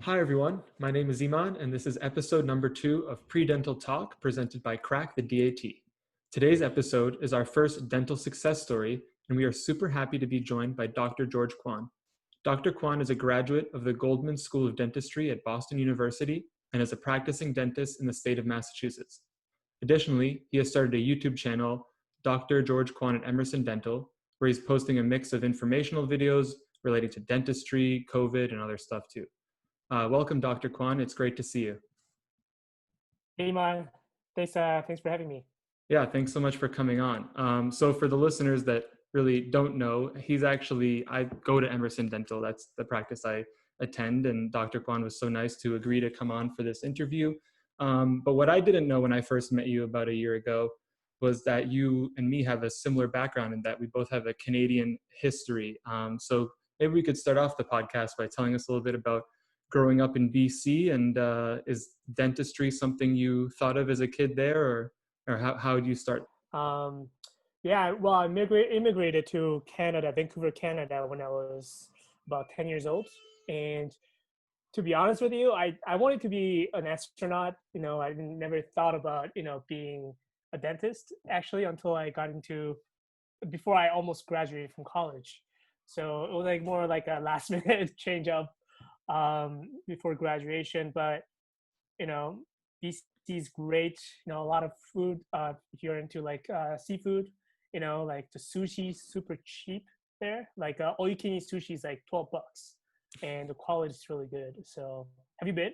Hi, everyone. My name is Iman, and this is episode number 2 of PreDental Talk presented by Crack the DAT. Today's episode is our first dental success story, and we are super happy to be joined by Dr. George Kwon. Dr. Kwon is a graduate of the Goldman School of Dentistry at Boston University and is a practicing dentist in the state of Massachusetts. Additionally, he has started a YouTube channel, Dr. George Kwon at Emerson Dental, where he's posting a mix of informational videos relating to dentistry, COVID, and other stuff too. Welcome, Dr. Kwon. It's great to see you. Hey, man. Thanks for having me. Yeah, thanks so much for coming on. So for the listeners that really don't know, I go to Emerson Dental. That's the practice I attend. And Dr. Kwon was so nice to agree to come on for this interview. But what I didn't know when I first met you about a year ago was that you and me have a similar background in that we both have a Canadian history. So maybe we could start off the podcast by telling us a little bit about growing up in BC, and is dentistry something you thought of as a kid there, or how did you start? Um, yeah, well, I immigrated to Canada, Vancouver, Canada, when I was about 10 years old. And to be honest with you, I wanted to be an astronaut. I never thought about, being a dentist actually until before I almost graduated from college. So it was like more like a last minute change up before graduation. But you know, BC is great. A lot of food. If you're into like seafood, like the sushi, super cheap there. Like all you can eat sushi is like $12, and the quality is really good. So, have you been?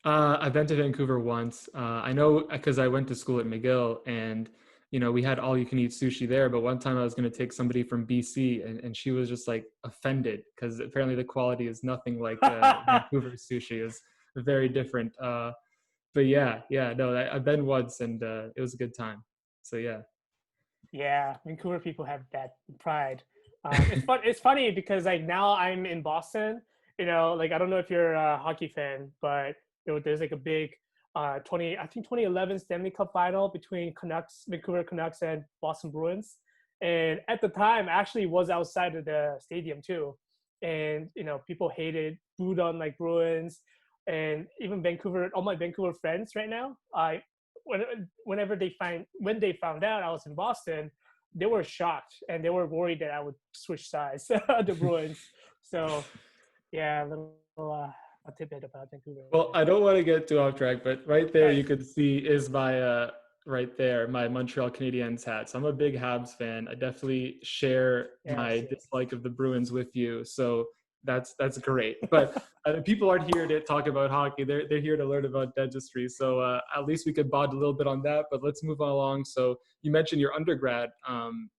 I've been to Vancouver once. I know because I went to school at McGill, and we had all you can eat sushi there. But one time I was going to take somebody from BC, and she was just like offended because apparently the quality is nothing like Vancouver sushi. Is very different. But yeah, no, I've been once, and it was a good time. So yeah. Yeah, Vancouver people have that pride. It's fun. It's funny because like now I'm in Boston. Like I don't know if you're a hockey fan, but there's like a big 2011 Stanley Cup final between Vancouver Canucks and Boston Bruins. And at the time, actually was outside of the stadium too. And people hated, booed on like Bruins, and even Vancouver. All my Vancouver friends right now, when they found out I was in Boston, they were shocked and they were worried that I would switch sides the Bruins. So yeah, a tidbit about Vancouver. Well, I don't want to get too off track, but right there Right. you can see is my right there my Montreal Canadiens hat. So I'm a big Habs fan. I definitely share Yes. my Yes. dislike of the Bruins with you. So that's great. But people aren't here to talk about hockey. They're here to learn about dentistry. So at least we could bond a little bit on that. But let's move on along. So you mentioned your undergrad.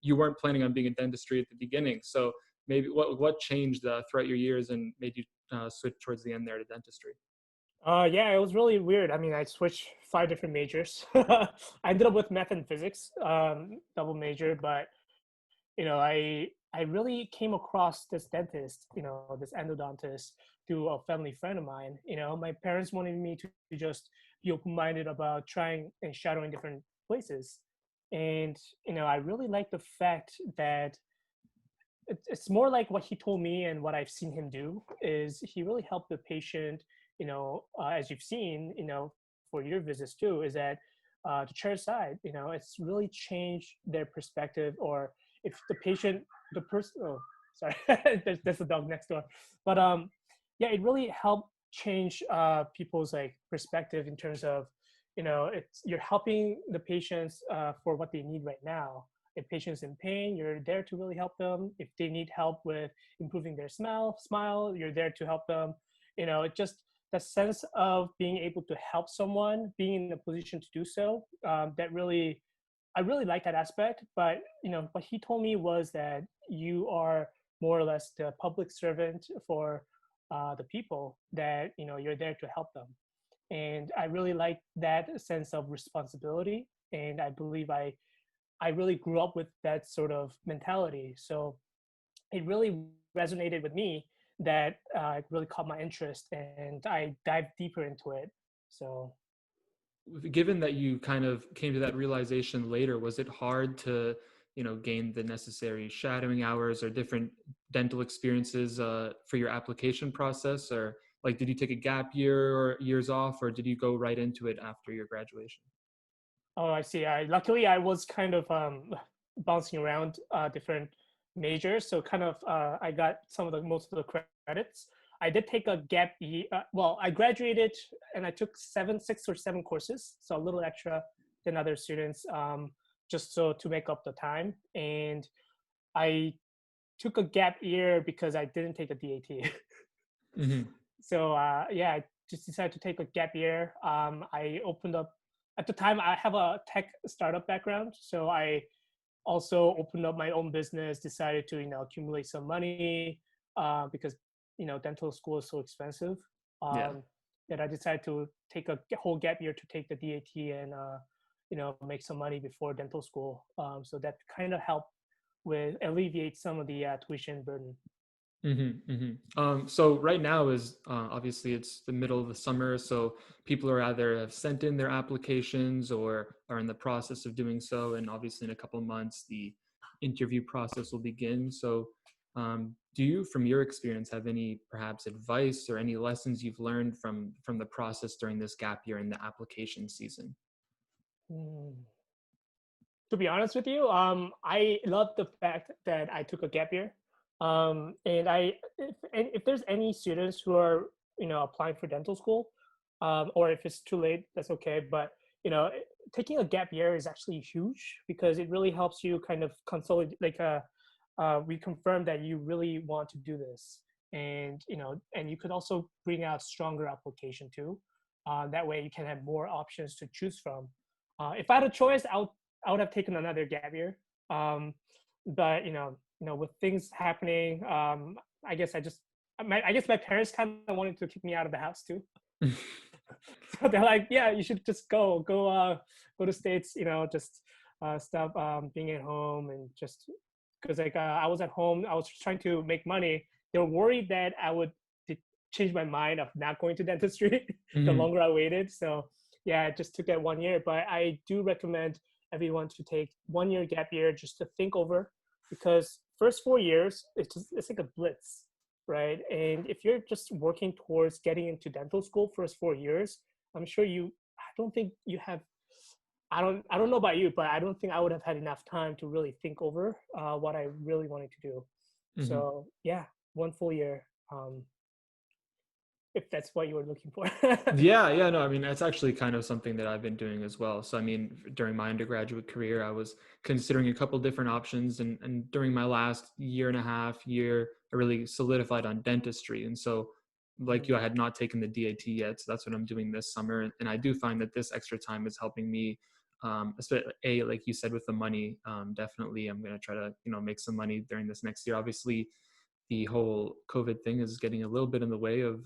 You weren't planning on being in dentistry at the beginning. So maybe what changed throughout your years and made you switch towards the end there to dentistry? Yeah, it was really weird. I mean, I switched 5 different majors. I ended up with math and physics, double major, but I really came across this dentist, this endodontist through a family friend of mine. My parents wanted me to just be open-minded about trying and shadowing different places. And, I really like the fact that it's more like what he told me and what I've seen him do is he really helped the patient, as you've seen, for your visits too, is that the chair side, it's really changed their perspective. Or if the person, oh, sorry, there's a dog next door. But yeah, it really helped change people's like perspective in terms of, you're helping the patients for what they need right now. If patients in pain, you're there to really help them. If they need help with improving their smile, you're there to help them. It just the sense of being able to help someone, being in a position to do so, I really like that aspect. But what he told me was that you are more or less the public servant for the people, that you're there to help them. And I really like that sense of responsibility. And I believe I really grew up with that sort of mentality. So it really resonated with me, that it really caught my interest, and I dived deeper into it. So Given that you kind of came to that realization later, was it hard to gain the necessary shadowing hours or different dental experiences for your application process, or Like, did you take a gap year or years off, or did you go right into it after your graduation? Oh, I see. Luckily I was kind of bouncing around different majors, so kind of I got some of the most of the credits. I did take a gap year. Well, I graduated and I took 6 or 7 courses, so a little extra than other students, just so to make up the time. And I took a gap year because I didn't take a DAT. Hmm. So yeah, I just decided to take a gap year. I opened up at the time. I have a tech startup background, so I also opened up my own business. Decided to accumulate some money because dental school is so expensive. Yeah. Um, that I decided to take a whole gap year to take the DAT and make some money before dental school. So that kind of helped with alleviate some of the tuition burden. So right now is obviously it's the middle of the summer, so people are either have sent in their applications or are in the process of doing so, and obviously in a couple months the interview process will begin. So, do you, from your experience, have any perhaps advice or any lessons you've learned from the process during this gap year in the application season? Mm. To be honest with you, I love the fact that I took a gap year. And if there's any students who are applying for dental school, or if it's too late, that's okay. But taking a gap year is actually huge because it really helps you kind of consolidate, like reconfirm that you really want to do this, and and you could also bring out stronger application too. That way, you can have more options to choose from. If I had a choice, I would have taken another gap year. Um, but with things happening, I guess I guess my parents kind of wanted to kick me out of the house too. So they're like, yeah, you should just go to States, just stop being at home, and just because like I was at home, I was trying to make money. They were worried that I would change my mind of not going to dentistry the Hmm. longer I waited. So yeah, I just took that 1 year. But I do recommend everyone to take 1 year gap year just to think over, because first 4 years it's like a blitz, right? And if you're just working towards getting into dental school first 4 years, I'm sure I don't think you have. I don't know about you, but I don't think I would have had enough time to really think over what I really wanted to do. Hmm. So yeah, 1 full year. If that's what you were looking for. Yeah, yeah, no, I mean, that's actually kind of something that I've been doing as well. So, I mean, during my undergraduate career, I was considering a couple different options, and during my last year and a half year, I really solidified on dentistry. And so, like you, I Mm, had not taken the DAT yet, so that's what I'm doing this summer. And I do find that this extra time is helping me, like you said, with the money. Definitely, I'm going to try to, make some money during this next year. Obviously, the whole COVID thing is getting a little bit in the way of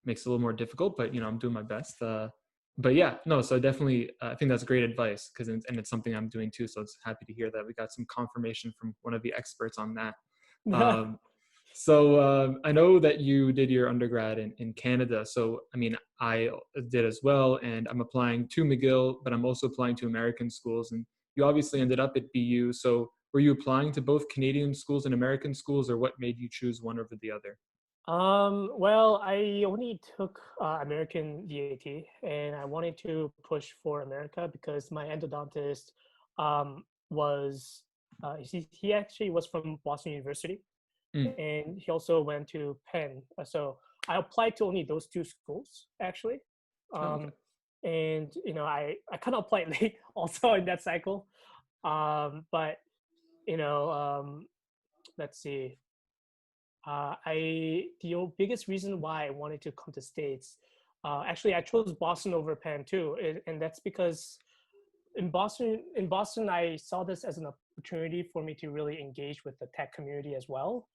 makes it a little more difficult, but I'm doing my best. But yeah, no, so definitely, I think that's great advice because and it's something I'm doing too. So it's happy to hear that we got some confirmation from one of the experts on that. mm. So I know that you did your undergrad in Canada. So I mean, I did as well, and I'm applying to McGill, but I'm also applying to American schools. And you obviously ended up at BU. So were you applying to both Canadian schools and American schools, or what made you choose one over the other? Well, I only took American DAT, and I wanted to push for America because my endodontist was he actually was from Boston University, Mm. and he also went to Penn. So I applied to only those two schools actually, Oh, okay. um, and I kind of applied late also in that cycle, but you know let's see. Biggest reason why I wanted to come to States, actually, I chose Boston over Penn too, and that's because in Boston, I saw this as an opportunity for me to really engage with the tech community as well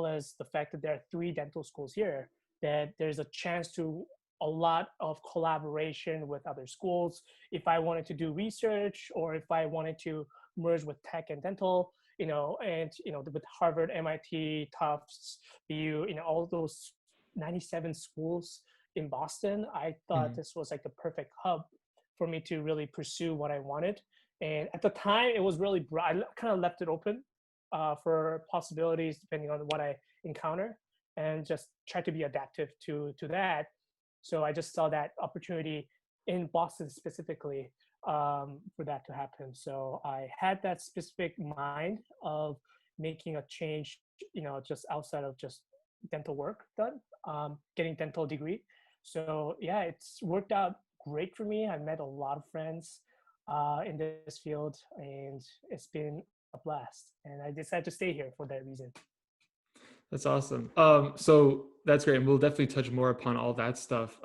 as the fact that there are 3 dental schools here. That there's a chance to a lot of collaboration with other schools. If I wanted to do research or if I wanted to merge with tech and dental, and with Harvard, MIT, Tufts, BU, all those 97 schools in Boston, I thought Mhm. this was like the perfect hub for me to really pursue what I wanted. And at the time, it was really broad. I kind of left it open for possibilities depending on what I encounter. and just try to be adaptive to that. So I just saw that opportunity in Boston specifically, for that to happen. So I had that specific mind of making a change, just outside of just dental work done, getting dental degree. So yeah, it's worked out great for me. I met a lot of friends in this field, and it's been a blast. And I decided to stay here for that reason. That's awesome. So that's great. And we'll definitely touch more upon all that stuff.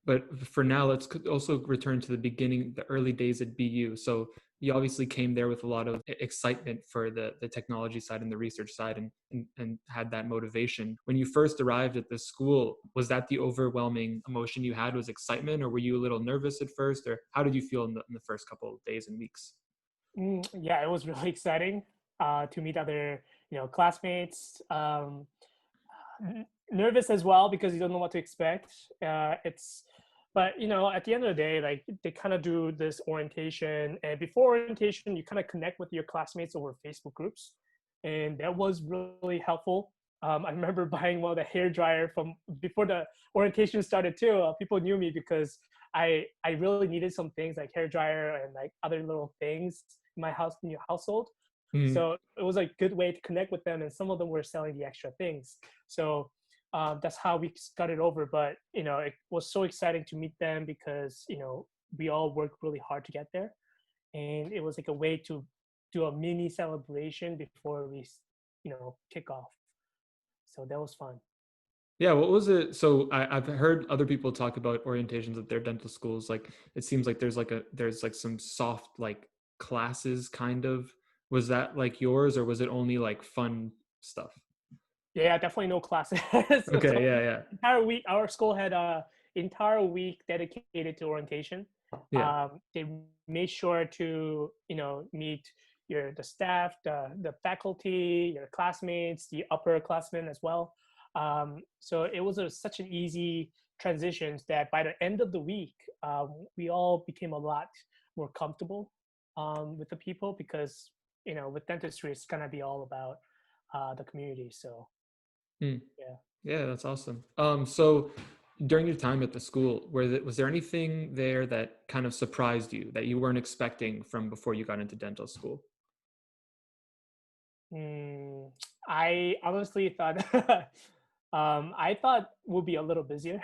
But for now, let's also return to the beginning, the early days at BU. So you obviously came there with a lot of excitement for the technology side and the research side, and had that motivation. When you first arrived at the school, was that the overwhelming emotion you had, was excitement, or were you a little nervous at first, or how did you feel in the first couple of days and weeks? Yeah, it was really exciting to meet other, classmates. Nervous as well because you don't know what to expect. But at the end of the day, like they kind of do this orientation, and before orientation, you kind of connect with your classmates over Facebook groups, and that was really helpful. I remember buying one of the hair dryer from before the orientation started too. People knew me because I really needed some things like hair dryer and like other little things in my house in your household. Mhm. So it was a good way to connect with them, and some of them were selling the extra things. So that's how we got it over. But it was so exciting to meet them because we all worked really hard to get there, and it was like a way to do a mini celebration before we kick off. So that was fun. Yeah, what was it? So I've heard other people talk about orientations at their dental schools. Like it seems like there's like some soft like classes kind of. Was that like yours, or was it only like fun stuff? Yeah, definitely no classes. Okay, So yeah, yeah, entire week, our school had a entire week dedicated to orientation. yeah. They made sure to meet the staff, the faculty, your classmates, the upperclassmen as well. So it was such an easy transition that by the end of the week, we all became a lot more comfortable with the people because with dentistry, it's gonna be all about the community. So Hmm. yeah. Yeah, that's awesome. So during your time at the school, was there anything there that kind of surprised you that you weren't expecting from before you got into dental school? Mm, I honestly thought I thought would be a little busier,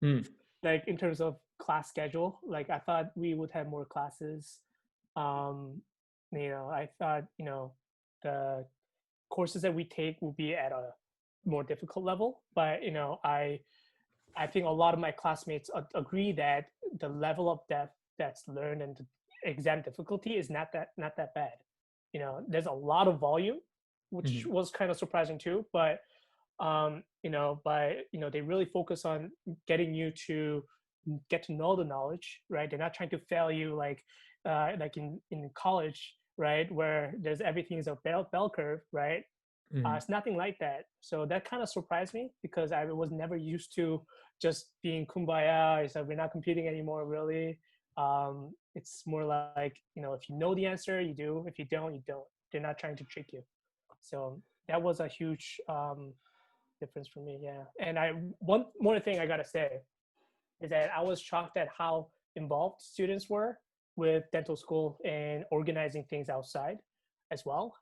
Hmm. like in terms of class schedule. Like I thought we would have more classes. Um, I thought the courses that we take will be at a more difficult level. But I think a lot of my classmates agree that the level of depth that's learned and the exam difficulty is not that bad. There's a lot of volume, which Mhm. was kind of surprising too. But they really focus on getting you to get to know the knowledge, right? They're not trying to fail you like in college, right, where there's everything is a bell curve, right? Mhm. It's nothing like that. So that kind of surprised me because I was never used to just being kumbaya. So we're not competing anymore, really. It's more like, if you know the answer, you do. If you don't, you don't. They're not trying to trick you. So that was a huge difference for me. Yeah. And one more thing I got to say is that I was shocked at how involved students were with dental school and organizing things outside as well.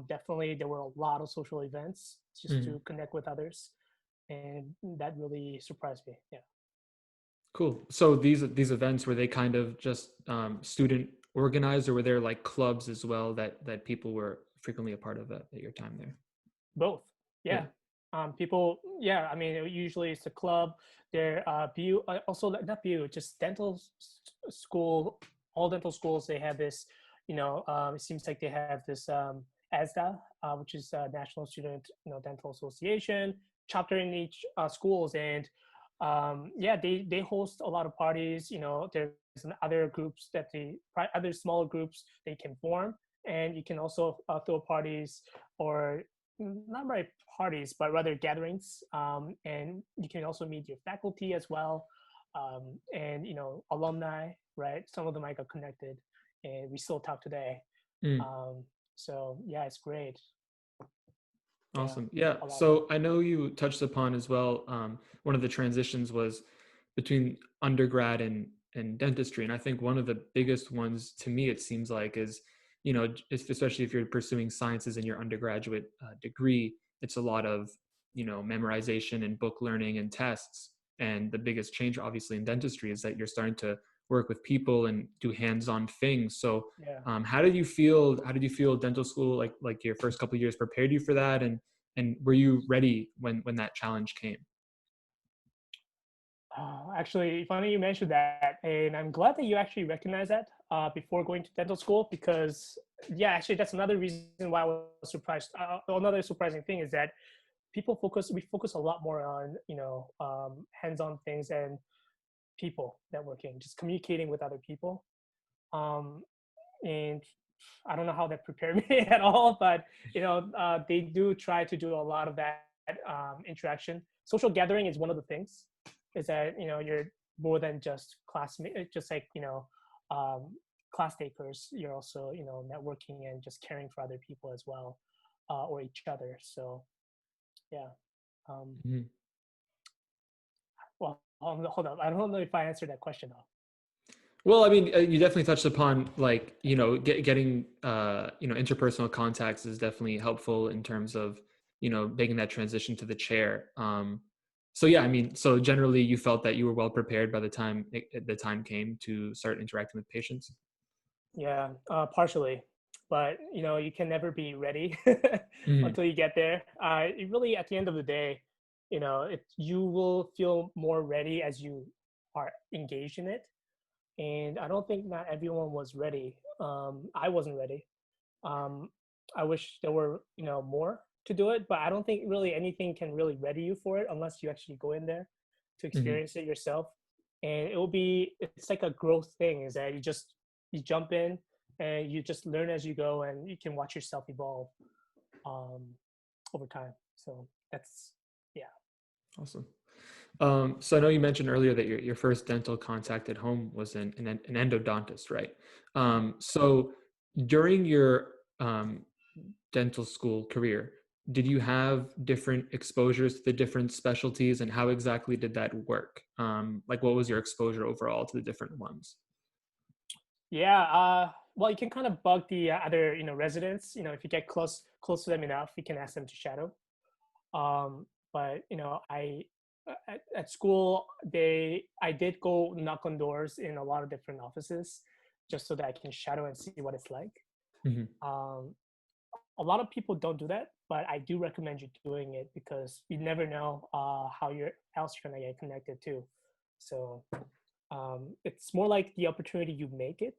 Definitely, there were a lot of social events just Mhm. to connect with others, and that really surprised me. Yeah, Cool. So these events, were they kind of just student organized, or were there like clubs as well that people were frequently a part of at your time there? both. Yeah. Yeah, people. Yeah, I mean, usually it's a club. There, BU also not BU, just dental school. All dental schools they have this. It seems like they have this ASDA, which is National Student Dental Association chapter in each schools, and yeah, they host a lot of parties. There's other groups other smaller groups they can form, and you can also throw parties or not really parties, but rather gatherings. And you can also meet your faculty as well, and alumni, right? Some of them I got connected, and we still talk today. Mm. Um, so yeah, it's great. Yeah, Awesome. Yeah. a lot of So I know you touched upon as well. One of the transitions was between undergrad and dentistry, and I think one of the biggest ones to me it seems like is, especially if you're pursuing sciences in your undergraduate degree, it's a lot of memorization and book learning and tests. And the biggest change, obviously, in dentistry is that you're starting to work with people and do hands-on things. So yeah. how did you feel? How did you feel dental school, like your first couple of years, prepared you for that? And were you ready when that challenge came? Actually, funny you mentioned that, and I'm glad that you actually recognize that before going to dental school because, yeah, actually, that's another reason why I was surprised. Another surprising thing is that we focus a lot more on hands-on things and people networking, just communicating with other people. Um, and I don't know how that prepared me at all, but they do try to do a lot of that interaction. Social gathering is one of the things. Is that you're more than just classmate, just like um, class takers. You're also networking and just caring for other people as well, or each other. So yeah. Um, Mhm. well, hold up. I don't know if I answered that question though. Well, I mean, you definitely touched upon like getting interpersonal contacts is definitely helpful in terms of making that transition to the chair. So yeah, I mean, so generally you felt that you were well prepared by the time the time came to start interacting with patients. Yeah, partially, but you can never be ready Hmm. until you get there. It really, at the end of the day, you will feel more ready as you are engaged in it. And I don't think not everyone was ready. I wasn't ready. Um, I wish there were more to do it, but I don't think really anything can really ready you for it unless you actually go in there to Hmm. experience it yourself. And it's like a growth thing. Is that you jump in and you just learn as you go, and you can watch yourself evolve um, over time. So that's yeah. Awesome. So I know you mentioned earlier that your first dental contact at home was an endodontist, right? So during your dental school career, did you have different exposures to the different specialties, and how exactly did that work? Like, what was your exposure overall to the different ones? Yeah, well, you can kind of bug the other, residents. If you get close to them enough, you can ask them to shadow. But I at school I did go knock on doors in a lot of different offices, just so that I can shadow and see what it's like. Hmm. Um, a lot of people don't do that, but I do recommend you doing it because you never know how you're gonna get connected to. So it's more like the opportunity you make it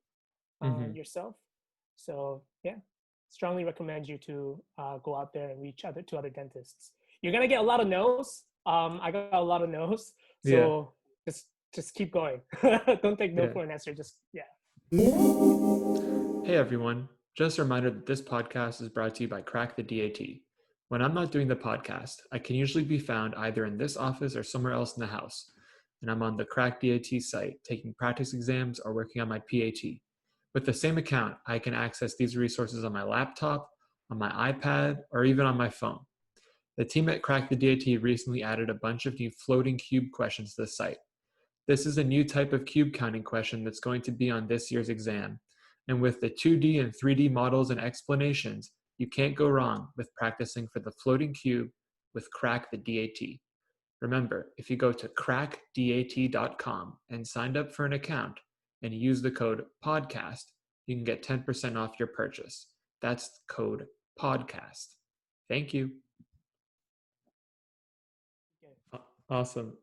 Hmm. yourself. So yeah, strongly recommend you to go out there and reach other to other dentists. You're gonna get a lot of no's. I got a lot of no's, Yeah. so just keep going. Don't take no Yeah. for an answer. Just yeah. Hey everyone. Just a reminder that this podcast is brought to you by Crack the DAT. When I'm not doing the podcast, I can usually be found either in this office or somewhere else in the house. And I'm on the Crack DAT site taking practice exams or working on my PAT. With the same account, I can access these resources on my laptop, on my iPad, or even on my phone. The team at Crack the DAT recently added a bunch of new floating cube questions to the site. This is a new type of cube counting question that's going to be on this year's exam. And with the 2D and 3D models and explanations, you can't go wrong with practicing for the floating cube with Crack the DAT. Remember, if you go to crackdat.com and signed up for an account and use the code podcast, you can get 10% off your purchase. That's code podcast. Thank you. Okay. Awesome.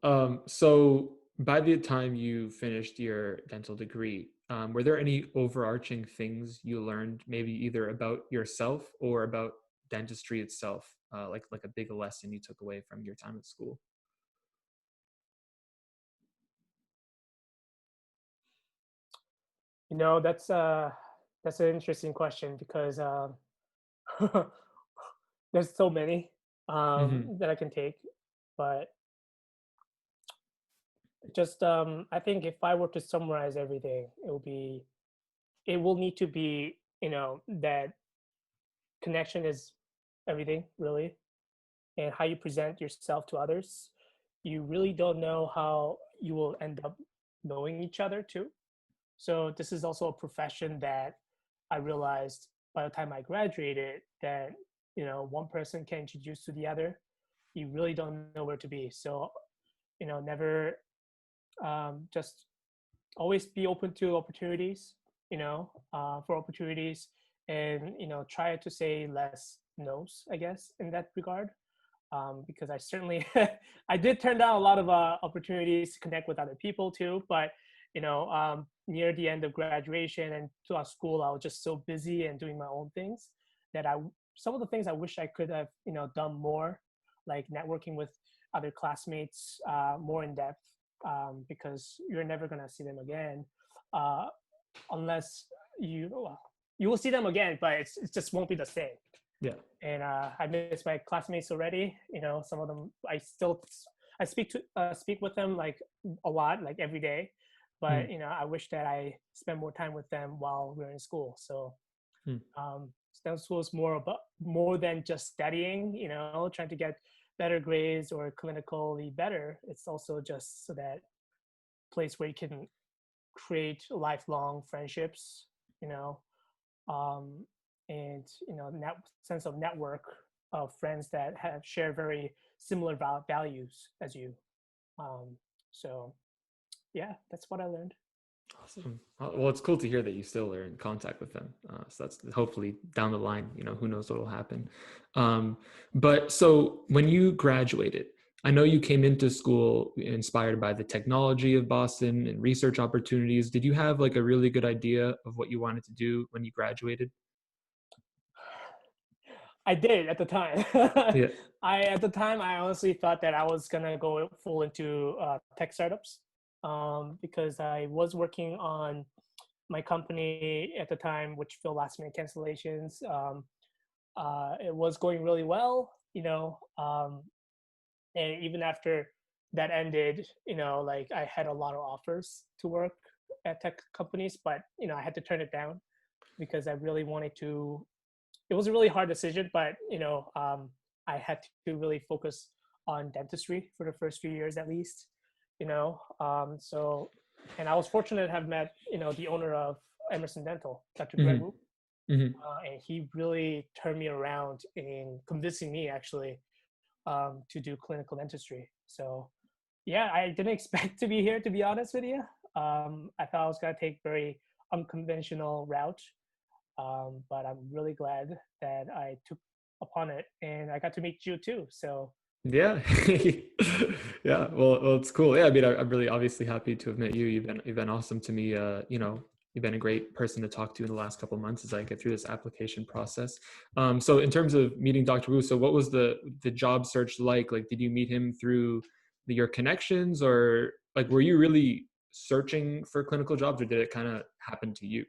So by the time you finished your dental degree, were there any overarching things you learned, maybe either about yourself or about dentistry itself, like a big lesson you took away from your time at school? That's an interesting question because there's so many Hmm. that I can take, but just I think if I were to summarize everything, it will need to be that connection is everything really. and how you present yourself to others, you really don't know how you will end up knowing each other too. So this is also a profession that I realized by the time I graduated that, one person can introduce to the other. You really don't know where to be. So, never just always be open to opportunities, for opportunities, and, try to say less no's, I guess, in that regard. Because I certainly, I did turn down a lot of opportunities to connect with other people too. But, near the end of graduation and throughout school, I was just so busy and doing my own things that some of the things I wish I could have, done more, like networking with other classmates more in depth, because you're never gonna see them again, uh, unless well, you will see them again, but it just won't be the same. Yeah. And I miss my classmates already. Some of them I speak with them like a lot, like every day. Mm. But I wish that I spent more time with them while we were in school. So Mm. STEM school is more than just studying. Trying to get better grades or clinically better. It's also just so that place where you can create lifelong friendships. You know, um, and that sense of network of friends that have share very similar values as you. Um, so yeah, that's what I learned. Awesome. Well, it's cool to hear that you still are in contact with them. So that's hopefully down the line, who knows what will happen. But so when you graduated, I know you came into school inspired by the technology of Boston and research opportunities. Did you have like a really good idea of what you wanted to do when you graduated? I did at the time. Yeah. At the time I honestly thought that I was gonna go full into tech startups, because I was working on my company at the time, which filled last minute cancellations. It was going really well, and even after that ended, like I had a lot of offers to work at tech companies, but I had to turn it down because I really wanted to. It was a really hard decision, but I had to really focus on dentistry for the first few years at least. So, and I was fortunate to have met the owner of Emerson Dental, Dr. Greg Hmm. Wu, Hmm. and he really turned me around in convincing me actually to do clinical dentistry. So yeah, I didn't expect to be here, to be honest with you. I thought I was gonna take very unconventional route, but I'm really glad that I took upon it, and I got to meet you too. So Yeah. Yeah. Well, it's cool. Yeah. I mean, I'm really obviously happy to have met you. You've been awesome to me. You've been a great person to talk to in the last couple of months as I get through this application process. So in terms of meeting Dr. Wu, so what was the job search like? Like, did you meet him through your connections, or like, were you really searching for clinical jobs, or did it kind of happen to you?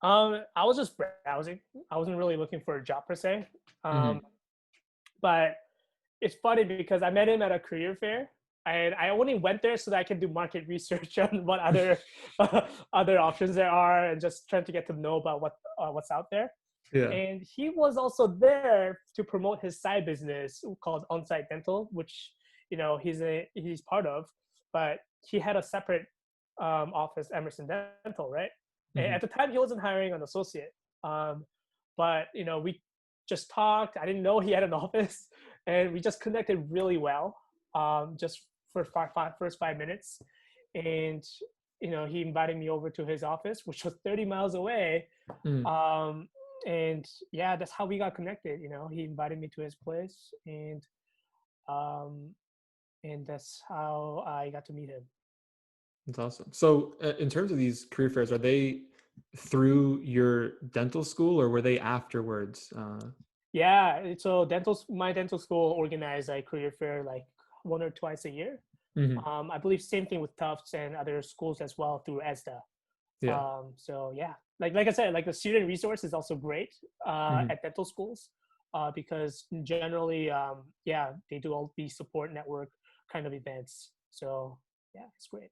I was just browsing. I wasn't really looking for a job per se. Um, Hmm. but it's funny because I met him at a career fair, and I only went there so that I can do market research on what other other options there are, and just trying to get to know about what's out there. Yeah. And he was also there to promote his side business called On-Site Dental, which he's part of, but he had a separate office, Emerson Dental, right? And Hmm. at the time, he wasn't hiring an associate, but we just talked. I didn't know he had an office, and we just connected really well, just for first 5 minutes, and he invited me over to his office, which was 30 miles away. Mm. um, and yeah, that's how we got connected. He invited me to his place, um, and that's how I got to meet him. That's awesome. So, in terms of these career fairs, are they through your dental school or were they afterwards? Yeah, so my dental school organized a career fair like one or twice a year. Mhm. I believe same thing with Tufts and other schools as well through ESDA. Yeah. So yeah, like I said, like the student resource is also great Mhm. at dental schools, because generally, yeah, they do all these support network kind of events. So yeah, it's great.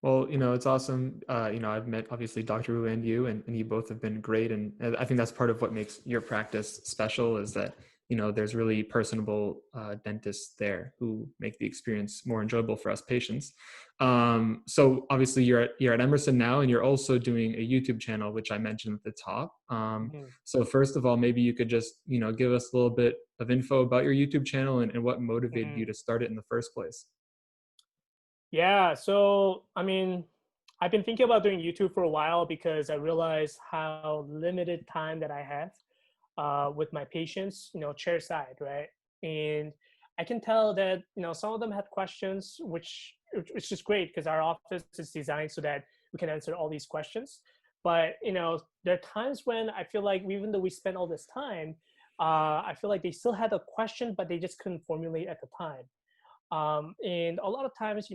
Well, it's awesome. I've met obviously Dr. Wu and you, and you both have been great. And I think that's part of what makes your practice special is that, there's really personable dentists there who make the experience more enjoyable for us patients. So obviously you're at Emerson now, and you're also doing a YouTube channel, which I mentioned at the top. Mhm, So first of all, maybe you could just give us a little bit of info about your YouTube channel, and what motivated you mhm. to start it in the first place. Yeah, so I mean, I've been thinking about doing YouTube for a while because I realized how limited time that I have with my patients, chair side, right? And I can tell that some of them had questions, which is great because our office is designed so that we can answer all these questions. But there are times when I feel like even though we spend all this time, I feel like they still had a question, but they just couldn't formulate at the time. And a lot of times,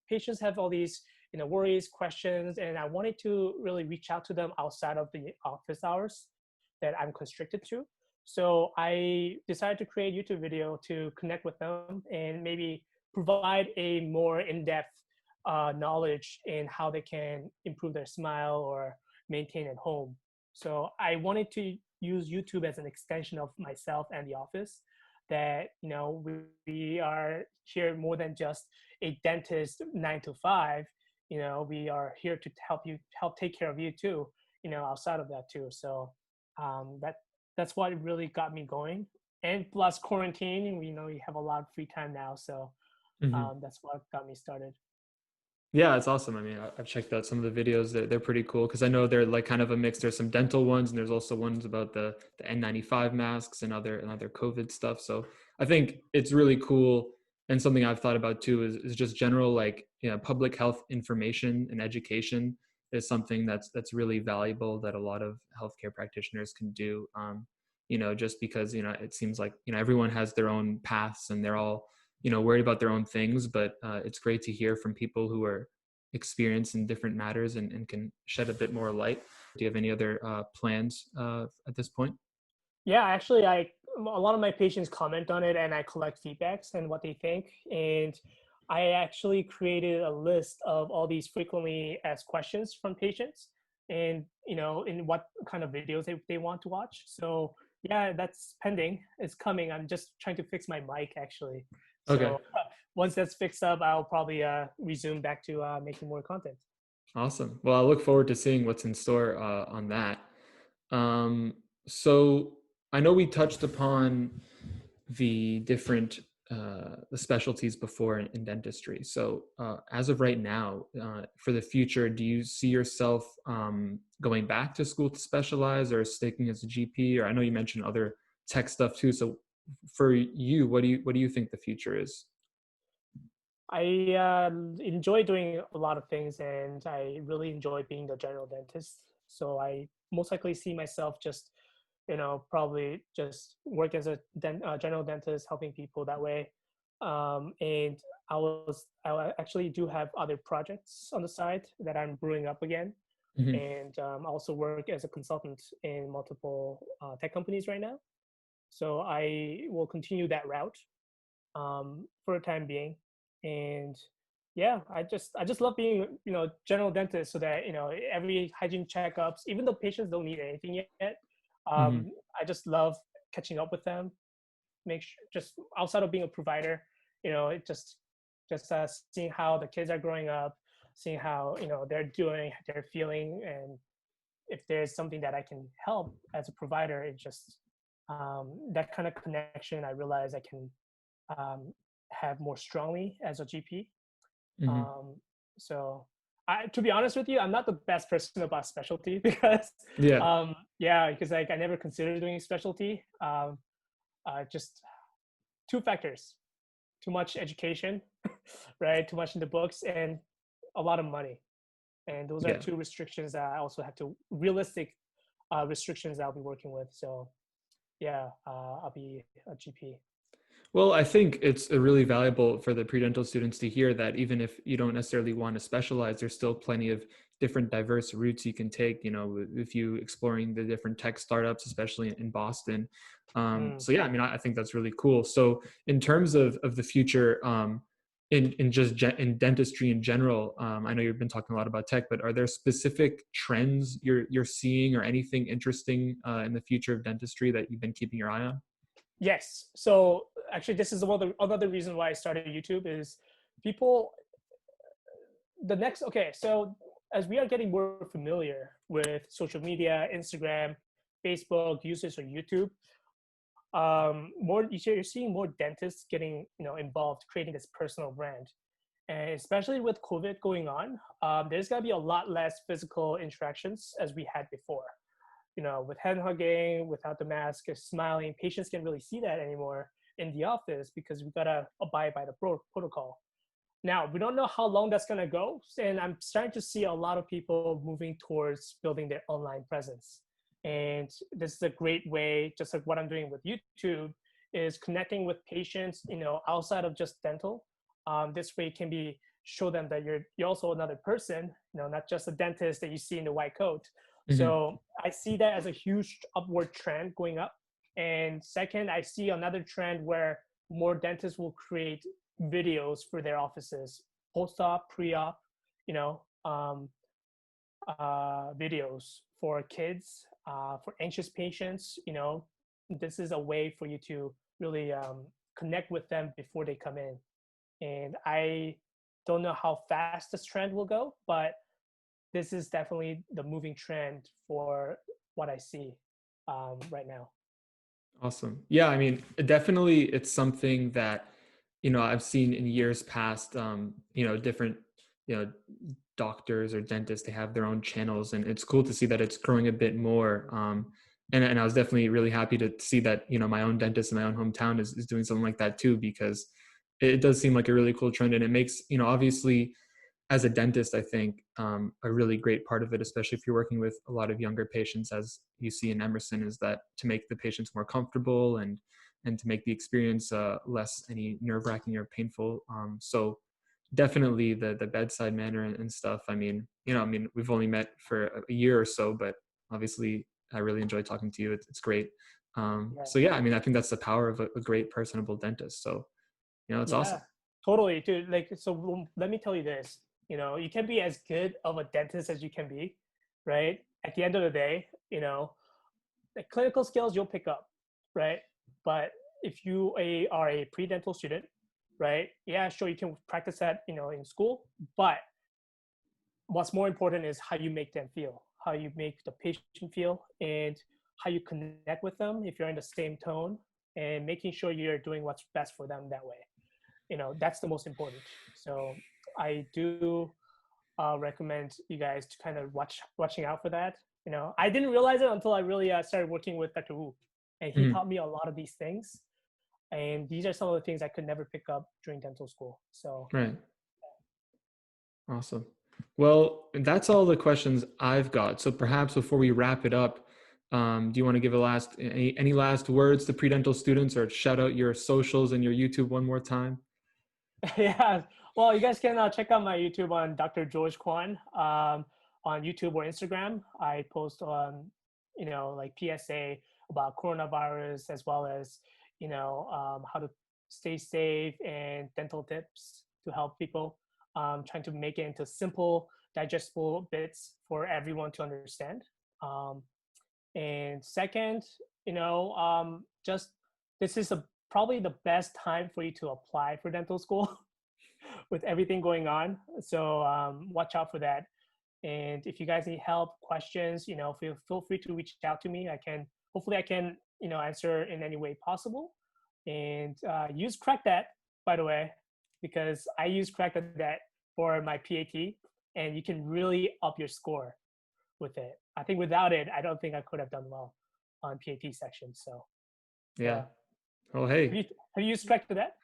patients have all these worries, questions, and I wanted to really reach out to them outside of the office hours that I'm constricted to. So I decided to create a YouTube video to connect with them and maybe provide a more in-depth knowledge in how they can improve their smile or maintain at home. So I wanted to use YouTube as an extension of myself and the office, that we are here more than just a dentist 9 to 5. We are here to help take care of you too, outside of that too. So that's what really got me going. And plus quarantine, we know you have a lot of free time now, so that's what got me started. Yeah, it's awesome. I mean, I've checked out some of the videos. They're pretty cool because I know they're like kind of a mix. There's some dental ones, and there's also ones about the N95 masks and other COVID stuff. So I think it's really cool. And something I've thought about too is just general, like, public health information and education is something that's really valuable that a lot of healthcare practitioners can do. Just because it seems like everyone has their own paths, and they're all worried about their own things, but it's great to hear from people who are experienced in different matters, and can shed a bit more light. Do you have any other plans at this point? Yeah, actually, a lot of my patients comment on it, and I collect feedbacks and what they think. And I actually created a list of all these frequently asked questions from patients, and in what kind of videos they want to watch. So yeah, that's pending. It's coming. I'm just trying to fix my mic actually. Okay, So once that's fixed up, I'll probably resume back to making more content. awesome. Well, I look forward to seeing what's in store on that. So I know we touched upon the different the specialties before in dentistry. So as of right now, for the future, do you see yourself going back to school to specialize, or sticking as a GP? Or I know you mentioned other tech stuff too. So for you, what do you think the future is? I enjoy doing a lot of things, and I really enjoy being the general dentist. So I most likely see myself just, probably just work as a general dentist, helping people that way. And I actually do have other projects on the side that I'm brewing up again, Hmm. and I also work as a consultant in multiple tech companies right now. So I will continue that route for the time being. And yeah, I just love being general dentist, so that every hygiene checkups, even though patients don't need anything yet, Hmm. I just love catching up with them. Make sure, just outside of being a provider, it just seeing how the kids are growing up, seeing how they're doing, they're feeling, and if there's something that I can help as a provider, it just that kind of connection I realize I can um, have more strongly as a GP. Hmm. Um, so, to be honest with you, I'm not the best person about specialty because, Yeah. yeah, because like I never considered doing specialty. Just two factors: too much education, right? Too much in the books, and a lot of money. And those are Yeah. two restrictions that I also have to realistic restrictions that I'll be working with. So, yeah, I'll be a GP. Well, I think it's really valuable for the pre-dental students to hear that even if you don't necessarily want to specialize, there's still plenty of different diverse routes you can take. If you exploring the different tech startups, especially in Boston. Mm. So yeah, I mean, I think that's really cool. So in terms of the future, in just in dentistry in general, I know you've been talking a lot about tech, but are there specific trends you're seeing, or anything interesting in the future of dentistry that you've been keeping your eye on? Yes. So actually, this is another reason why I started YouTube is people okay, so as we are getting more familiar with social media, Instagram, Facebook, usage of YouTube, you're seeing more dentists getting involved, creating this personal brand, and especially with COVID going on, there's gonna be a lot less physical interactions as we had before. With hand hugging, without the mask, smiling, patients can't really see that anymore in the office because we gotta abide by the protocol. Now, we don't know how long that's going to go. And I'm starting to see a lot of people moving towards building their online presence. And this is a great way, just like what I'm doing with YouTube, is connecting with patients, outside of just dental. This way can be show them that you're also another person, not just a dentist that you see in the white coat. Hmm. So I see that as a huge upward trend going up. And second, I see another trend where more dentists will create videos for their offices, post-op, pre-op, you know, um, videos for kids, for anxious patients. This is a way for you to really connect with them before they come in. And I don't know how fast this trend will go, but this is definitely the moving trend for what I see right now. Awesome. Yeah, I mean, definitely it's something that, I've seen in years past, different, you know, doctors or dentists, they have their own channels, and it's cool to see that it's growing a bit more. And I was definitely really happy to see that, my own dentist in my own hometown is doing something like that too, because it does seem like a really cool trend, and it makes, obviously, as a dentist, I think a really great part of it, especially if you're working with a lot of younger patients, as you see in Emerson, is that to make the patients more comfortable and to make the experience less any nerve wracking or painful. So definitely the bedside manner and stuff. I mean, we've only met for a year or so, but obviously I really enjoy talking to you. It's great. Yeah. So yeah, I mean, I think that's the power of a great personable dentist. So it's Yeah, awesome. totally, dude. Like, so let me tell you this. You can be as good of a dentist as you can be, right? At the end of the day, the clinical skills you'll pick up, right? But if you are a pre-dental student, right? Yeah, sure, you can practice that, in school, but what's more important is how you make them feel, how you make the patient feel, and how you connect with them if you're in the same tone, and making sure you're doing what's best for them that way. That's the most important. So I do recommend you guys to kind of watching out for that. I didn't realize it until I really started working with Dr. Wu, and he Mhm. taught me a lot of these things, and these are some of the things I could never pick up during dental school. So Right. Awesome. Well, that's all the questions I've got. So perhaps before we wrap it up, do you want to give any last words to pre-dental students, or shout out your socials and your YouTube one more time? yeah, well, you guys can check out my YouTube on Dr. George Kwon, on YouTube or Instagram. I post on like PSA about coronavirus, as well as how to stay safe, and dental tips to help people, trying to make it into simple digestible bits for everyone to understand. um, and second, just this is probably the best time for you to apply for dental school with everything going on. So watch out for that. And if you guys need help, questions, feel free to reach out to me. Hopefully I can, answer in any way possible. And use Crack That, by the way, because I use Crack That for my PAT, and you can really up your score with it. I think without it, I don't think I could have done well on PAT section. So Yeah. yeah, Oh, have hey. you have you used Crack That?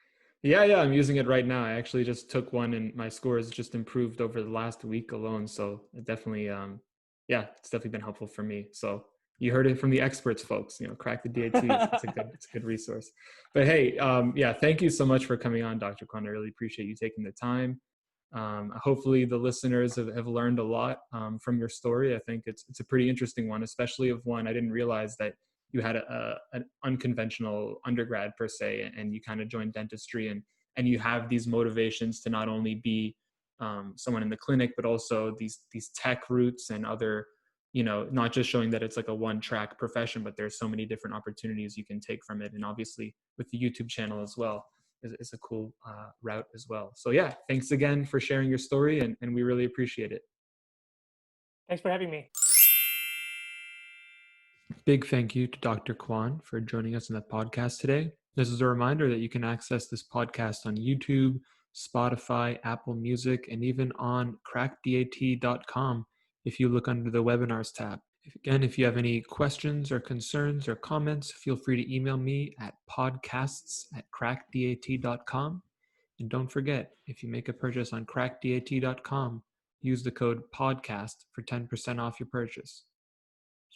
Yeah, yeah, I'm using it right now. I actually just took one, and my score has just improved over the last week alone. So it definitely, yeah, it's definitely been helpful for me. So you heard it from the experts, folks. Crack the DAT is it's a good resource. But hey, yeah, thank you so much for coming on, Dr. Kwon. I really appreciate you taking the time. Hopefully, the listeners have learned a lot from your story. I think it's a pretty interesting one, especially of one I didn't realize that you had an unconventional undergrad per se, and you kind of joined dentistry, and you have these motivations to not only be someone in the clinic, but also these tech roots and other not just showing that it's like a one track profession, but there's so many different opportunities you can take from it. And obviously with the YouTube channel as well is a cool route as well. So yeah, thanks again for sharing your story, and we really appreciate it. Thanks for having me. Big thank you to Dr. Kwon for joining us in the podcast today. This is a reminder that you can access this podcast on YouTube, Spotify, Apple Music, and even on crackdat.com if you look under the webinars tab. If you have any questions or concerns or comments, feel free to email me at podcasts@crackdat.com. And don't forget, if you make a purchase on crackdat.com, use the code PODCAST for 10% off your purchase.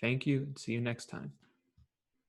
Thank you, and see you next time.